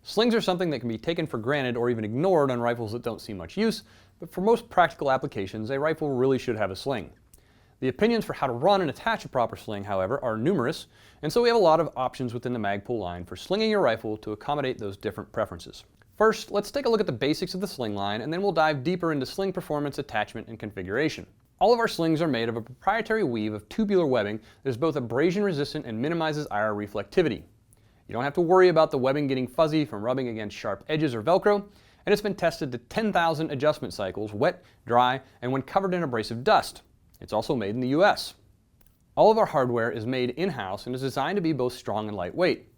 Slings are something that can be taken for granted or even ignored on rifles that don't see much use, but for most practical applications, a rifle really should have a sling. The opinions for how to run and attach a proper sling, however, are numerous, and so we have a lot of options within the Magpul line for slinging your rifle to accommodate those different preferences. First, let's take a look at the basics of the sling line, and then we'll dive deeper into sling performance, attachment, and configuration. All of our slings are made of a proprietary weave of tubular webbing that is both abrasion resistant and minimizes IR reflectivity. You don't have to worry about the webbing getting fuzzy from rubbing against sharp edges or Velcro, and it's been tested to 10,000 adjustment cycles, wet, dry, and when covered in abrasive dust. It's also made in the US. All of our hardware is made in-house and is designed to be both strong and lightweight.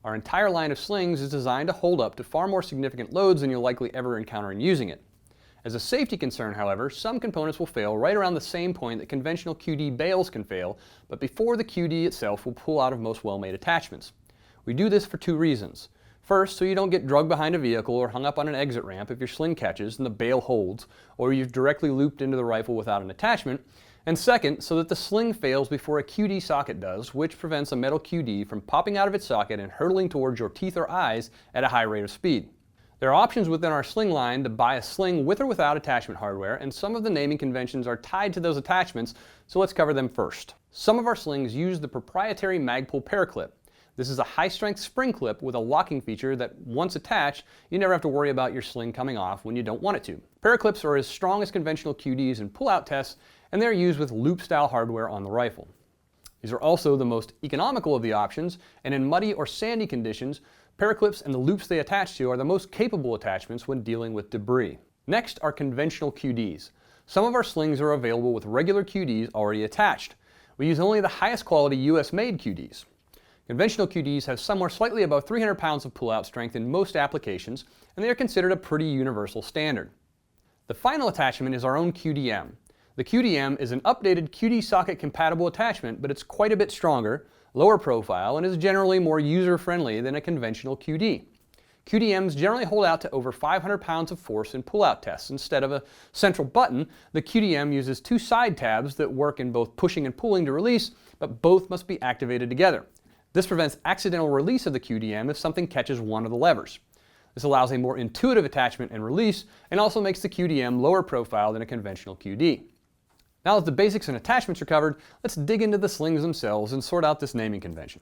Our entire line of slings is designed to hold up to far more significant loads than you'll likely ever encounter in using it. As a safety concern, however, some components will fail right around the same point that conventional QD bales can fail, but before the QD itself will pull out of most well-made attachments. We do this for two reasons. First, so you don't get drugged behind a vehicle or hung up on an exit ramp if your sling catches and the bale holds, or you've directly looped into the rifle without an attachment. And second, so that the sling fails before a QD socket does, which prevents a metal QD from popping out of its socket and hurtling towards your teeth or eyes at a high rate of speed. There are options within our sling line to buy a sling with or without attachment hardware, and some of the naming conventions are tied to those attachments, so let's cover them first. Some of our slings use the proprietary Magpul paraclip. This is a high-strength spring clip with a locking feature that, once attached, you never have to worry about your sling coming off when you don't want it to. Paraclips are as strong as conventional QDs in pull-out tests, and they're used with loop-style hardware on the rifle. These are also the most economical of the options, and in muddy or sandy conditions, paraclips and the loops they attach to are the most capable attachments when dealing with debris. Next are conventional QDs. Some of our slings are available with regular QDs already attached. We use only the highest quality US-made QDs. Conventional QDs have somewhere slightly above 300 pounds of pull-out strength in most applications, and they are considered a pretty universal standard. The final attachment is our own QDM. The QDM is an updated QD socket compatible attachment, but it's quite a bit stronger, lower profile, and is generally more user-friendly than a conventional QD. QDMs generally hold out to over 500 pounds of force in pull-out tests. Instead of a central button, the QDM uses two side tabs that work in both pushing and pulling to release, but both must be activated together. This prevents accidental release of the QDM if something catches one of the levers. This allows a more intuitive attachment and release, and also makes the QDM lower profile than a conventional QD. Now that the basics and attachments are covered, let's dig into the slings themselves and sort out this naming convention.